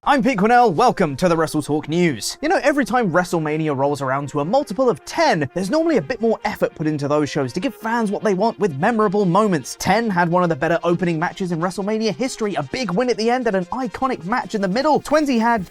I'm Pete Quinnell, welcome to the WrestleTalk News. You know, every time WrestleMania rolls around to a multiple of 10, there's normally a bit more effort put into those shows to give fans what they want with memorable moments. 10 had one of the better opening matches in WrestleMania history, a big win at the end and an iconic match in the middle. 20 had...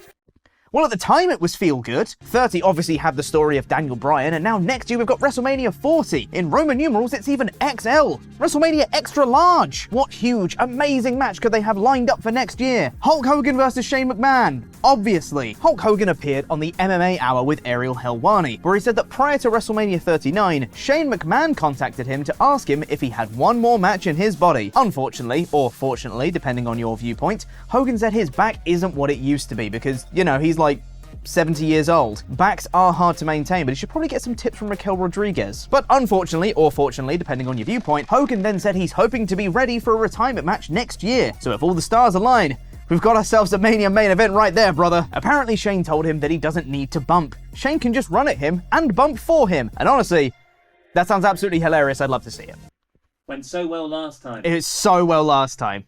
well, at the time it was feel good. 30 obviously had the story of Daniel Bryan, and now next year we've got WrestleMania 40. In Roman numerals, it's even XL. WrestleMania Extra Large. What huge, amazing match could they have lined up for next year? Hulk Hogan versus Shane McMahon. Obviously. Hulk Hogan appeared on the MMA Hour with Ariel Helwani, where he said that prior to WrestleMania 39, Shane McMahon contacted him to ask him if he had one more match in his body. Unfortunately, or fortunately, depending on your viewpoint, Hogan said his back isn't what it used to be because, you know, he's like 70 years old. Backs are hard to maintain, but he should probably get some tips from Raquel Rodriguez. But unfortunately, or fortunately, depending on your viewpoint, Hogan then said he's hoping to be ready for a retirement match next year. So if all the stars align, we've got ourselves a Mania main event right there, brother. Apparently Shane told him that he doesn't need to bump. Shane can just run at him and bump for him. And honestly, that sounds absolutely hilarious. I'd love to see it. Went so well last time. It was so well last time.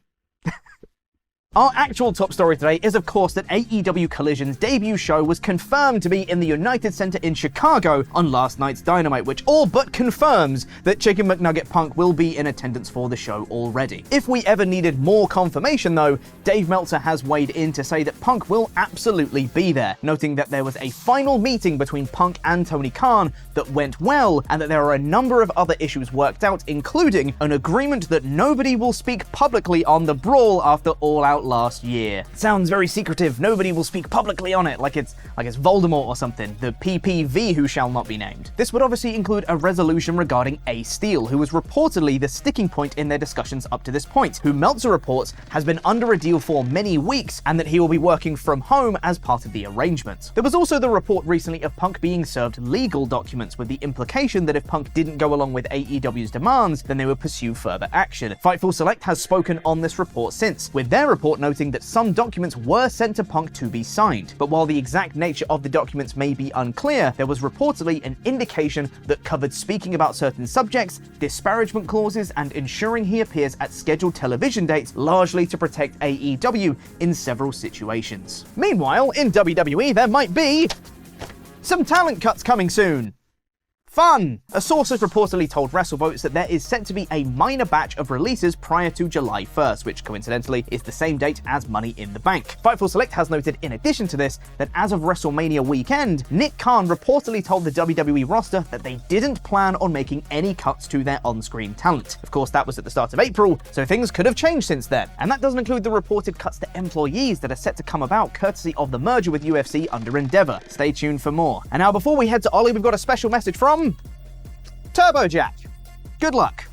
Our actual top story today is, of course, that AEW Collision's debut show was confirmed to be in the United Center in Chicago on last night's Dynamite, which all but confirms that Chicken McNugget Punk will be in attendance for the show already. If we ever needed more confirmation, though, Dave Meltzer has weighed in to say that Punk will absolutely be there, noting that there was a final meeting between Punk and Tony Khan that went well, and that there are a number of other issues worked out, including an agreement that nobody will speak publicly on the brawl after All Out last year. Sounds very secretive. Nobody will speak publicly on it, like it's Voldemort or something, the PPV who shall not be named. This would obviously include a resolution regarding Ace Steel, who was reportedly the sticking point in their discussions up to this point, who Meltzer reports has been under a deal for many weeks and that he will be working from home as part of the arrangement. There was also the report recently of Punk being served legal documents with the implication that if Punk didn't go along with AEW's demands, then they would pursue further action. Fightful Select has spoken on this report since, with their report noting that some documents were sent to Punk to be signed. But while the exact nature of the documents may be unclear, there was reportedly an indication that covered speaking about certain subjects, disparagement clauses, and ensuring he appears at scheduled television dates, largely to protect AEW in several situations. Meanwhile, in WWE, there might be some talent cuts coming soon. Fun! A source has reportedly told WrestleVotes that there is set to be a minor batch of releases prior to July 1st, which coincidentally is the same date as Money in the Bank. Fightful Select has noted in addition to this that as of WrestleMania weekend, Nick Khan reportedly told the WWE roster that they didn't plan on making any cuts to their on-screen talent. Of course, that was at the start of April, so things could have changed since then. And that doesn't include the reported cuts to employees that are set to come about courtesy of the merger with UFC under Endeavor. Stay tuned for more. And now before we head to Ollie, we've got a special message from Turbo Jack. Good luck.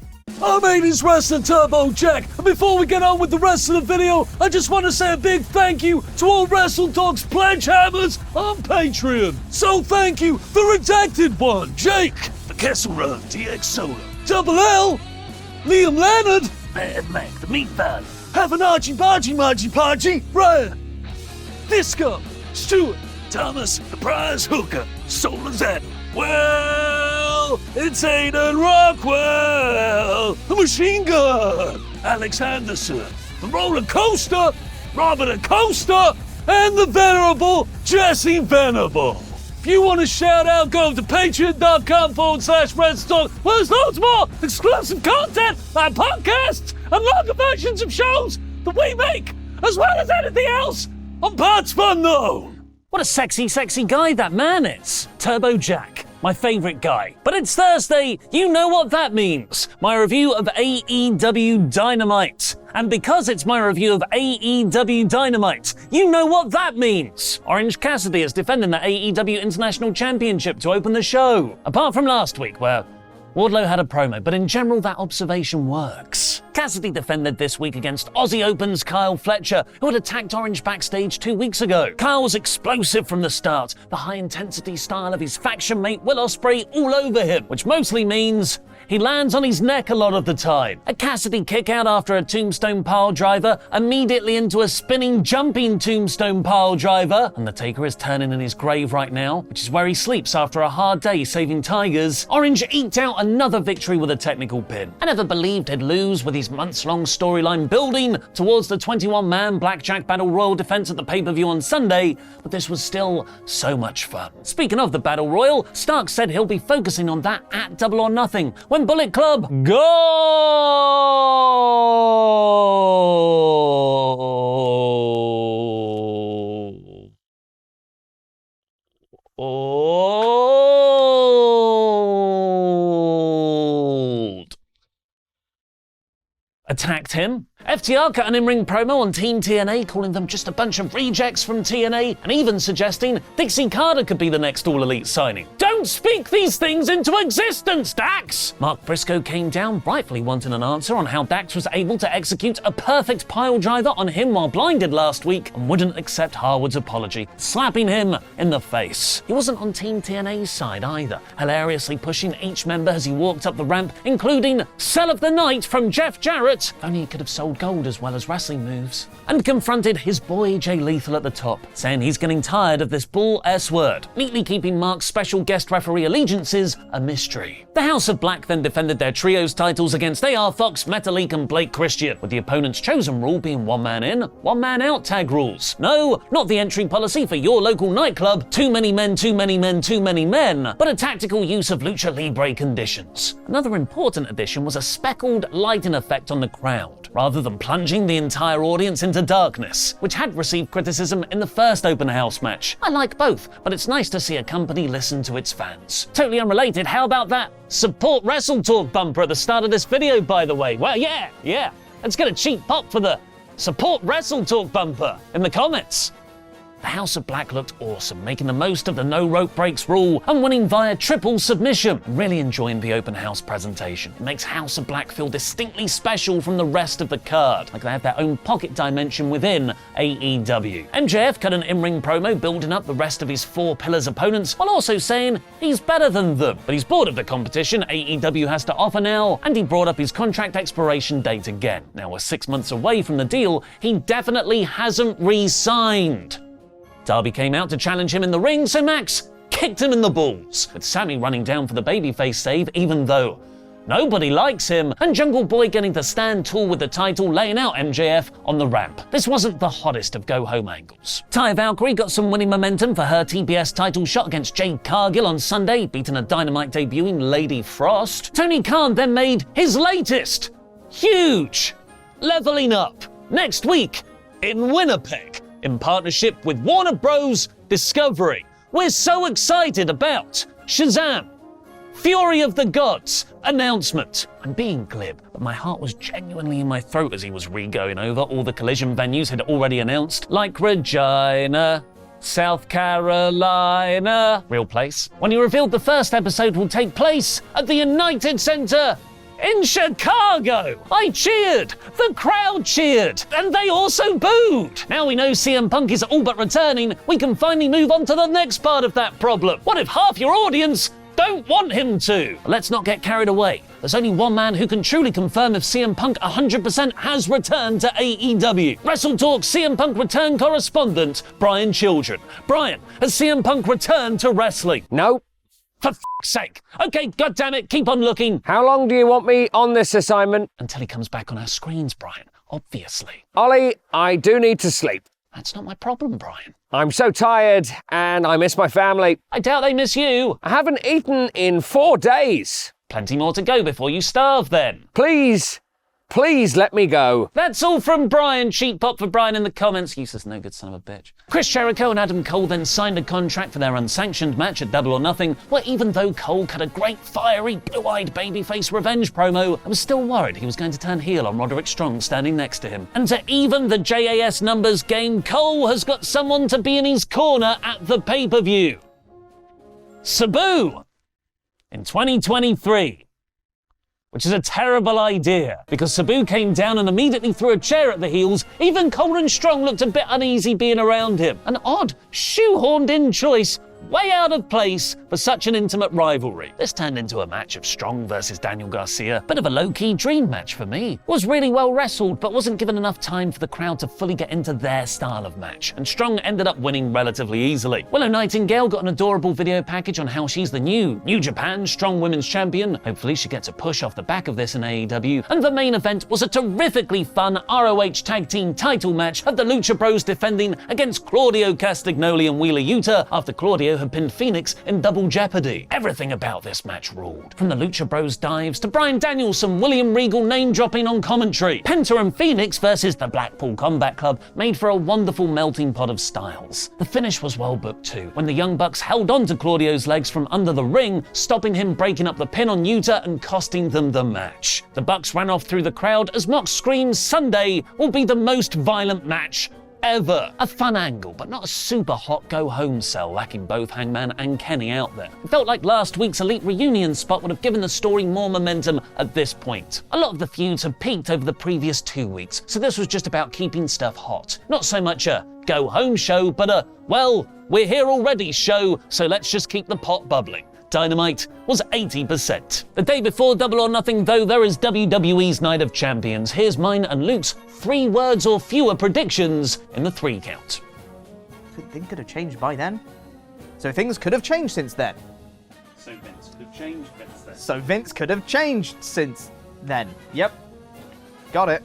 Our name is Wrestler Turbo Jack, and before we get on with the rest of the video, I just want to say a big thank you to all WrestleTalk's pledge hammers on Patreon. So thank you, the Redacted One, Jake, the Kessel Run, DX Solo, Double L, Liam Leonard, Mad Mac, the Meat Valley, Have an Archie Bargy, Ryan, Disco, Stuart, Thomas, the Prize Hooker, Solar's Adam. Well, it's Aiden Rockwell, the Machine Gun, Alex Anderson, the Roller Coaster, Robert Acosta, and the Venerable Jesse Venable. If you want to shout out, go to patreon.com/WrestleTalk, where there's loads more exclusive content, like podcasts and longer versions of shows that we make, as well as anything else on Parts Unknown. What a sexy, sexy guy that man is. Turbo Jack, my favourite guy. But it's Thursday, you know what that means. My review of AEW Dynamite. And because it's my review of AEW Dynamite, you know what that means. Orange Cassidy is defending the AEW International Championship to open the show. Apart from last week, where Wardlow had a promo, but in general that observation works. Cassidy defended this week against Aussie Open's Kyle Fletcher, who had attacked Orange backstage 2 weeks ago. Kyle was explosive from the start, the high-intensity style of his faction mate Will Ospreay all over him, which mostly means he lands on his neck a lot of the time. A Cassidy kickout after a tombstone pile driver, immediately into a spinning, jumping tombstone pile driver. Undertaker is turning in his grave right now, which is where he sleeps after a hard day saving tigers. Orange eked out another victory with a technical pin. I never believed he'd lose with his months-long storyline building towards the 21-man Blackjack Battle Royal defense at the pay-per-view on Sunday, but this was still so much fun. Speaking of the Battle Royal, Stark said he'll be focusing on that at Double or Nothing when Bullet Club go! Attacked him. FTR cut an in-ring promo on Team TNA, calling them just a bunch of rejects from TNA, and even suggesting Dixie Carter could be the next All Elite signing. Don't speak these things into existence, Dax! Mark Briscoe came down, rightfully wanting an answer on how Dax was able to execute a perfect pile driver on him while blinded last week, and wouldn't accept Harwood's apology, slapping him in the face. He wasn't on Team TNA's side either, hilariously pushing each member as he walked up the ramp, including Sell of the Night from Jeff Jarrett. Only he could have sold gold as well as wrestling moves. And confronted his boy Jay Lethal at the top, saying he's getting tired of this bull S word, neatly keeping Mark's special guest referee allegiances a mystery. The House of Black then defended their trios titles against AR Fox, Metalik and Blake Christian, with the opponent's chosen rule being one man in, one man out tag rules. No, not the entry policy for your local nightclub, too many men, too many men, too many men, but a tactical use of lucha libre conditions. Another important addition was a speckled lighting effect on the crowd, rather than plunging the entire audience into darkness, which had received criticism in the first open house match. I like both, but it's nice to see a company listen to its fans. Totally unrelated, how about that Support WrestleTalk bumper at the start of this video, by the way? Well, yeah. Let's get a cheap pop for the Support WrestleTalk bumper in the comments. The House of Black looked awesome, making the most of the no rope breaks rule and winning via triple submission. I'm really enjoying the open house presentation. It makes House of Black feel distinctly special from the rest of the card, like they have their own pocket dimension within AEW. MJF cut an in-ring promo building up the rest of his Four Pillars opponents while also saying he's better than them, but he's bored of the competition AEW has to offer now, and he brought up his contract expiration date again. Now we're 6 months away from the deal, he definitely hasn't re-signed. Darby came out to challenge him in the ring, so Max kicked him in the balls, with Sammy running down for the babyface save even though nobody likes him, and Jungle Boy getting to stand tall with the title, laying out MJF on the ramp. This wasn't the hottest of go-home angles. Taya Valkyrie got some winning momentum for her TBS title shot against Jade Cargill on Sunday, beating a Dynamite debuting Lady Frost. Tony Khan then made his latest, huge, leveling up next week in Winnipeg, in partnership with Warner Bros. Discovery. We're so excited about Shazam! Fury of the Gods announcement. I'm being glib, but my heart was genuinely in my throat as he was re-going over all the Collision venues he'd already announced, like Regina, South Carolina, real place. When he revealed the first episode will take place at the United Center in Chicago. I cheered, the crowd cheered, and they also booed. Now we know CM Punk is all but returning, we can finally move on to the next part of that problem. What if half your audience don't want him to? But let's not get carried away. There's only one man who can truly confirm if CM Punk 100% has returned to AEW. WrestleTalk CM Punk return correspondent, Brian Children. Brian, has CM Punk returned to wrestling? No. For f***'s sake. Okay, goddammit, keep on looking. How long do you want me on this assignment? Until he comes back on our screens, Brian, obviously. Ollie, I do need to sleep. That's not my problem, Brian. I'm so tired and I miss my family. I doubt they miss you. I haven't eaten in 4 days. Plenty more to go before you starve then. Please let me go. That's all from Brian. Cheap pop for Brian in the comments. Useless, no good son of a bitch. Chris Jericho and Adam Cole then signed a contract for their unsanctioned match at Double or Nothing, where even though Cole cut a great fiery, blue-eyed babyface revenge promo, I was still worried he was going to turn heel on Roderick Strong standing next to him. And to even the JAS numbers game, Cole has got someone to be in his corner at the pay-per-view. Sabu in 2023. Which is a terrible idea, because Sabu came down and immediately threw a chair at the heels. Even Cole and Strong looked a bit uneasy being around him. An odd, shoehorned-in choice way out of place for such an intimate rivalry. This turned into a match of Strong versus Daniel Garcia. Bit of a low-key dream match for me. Was really well wrestled, but wasn't given enough time for the crowd to fully get into their style of match, and Strong ended up winning relatively easily. Willow Nightingale got an adorable video package on how she's the new New Japan Strong Women's Champion. Hopefully she gets a push off the back of this in AEW. And the main event was a terrifically fun ROH Tag Team title match of the Lucha Bros defending against Claudio Castagnoli and Wheeler Yuta after Claudio had pinned Phoenix in Double Jeopardy. Everything about this match ruled. From the Lucha Bros dives to Bryan Danielson, William Regal name dropping on commentary. Penta and Phoenix versus the Blackpool Combat Club made for a wonderful melting pot of styles. The finish was well booked too, when the Young Bucks held on to Claudio's legs from under the ring, stopping him breaking up the pin on Yuta and costing them the match. The Bucks ran off through the crowd as Mox screams Sunday will be the most violent match ever. A fun angle, but not a super hot go-home sell, lacking both Hangman and Kenny out there. It felt like last week's Elite reunion spot would have given the story more momentum at this point. A lot of the feuds had peaked over the previous 2 weeks, so this was just about keeping stuff hot. Not so much a go-home show, but a, well, we're here already show, so let's just keep the pot bubbling. Dynamite was 80%. The day before Double or Nothing, though, there is WWE's Night of Champions. Here's mine and Luke's 3 words or fewer predictions in the 3 count. Things could have changed by then. So things could have changed since then. So Vince could have changed since then. So Vince could have changed since then. Yep. Got it.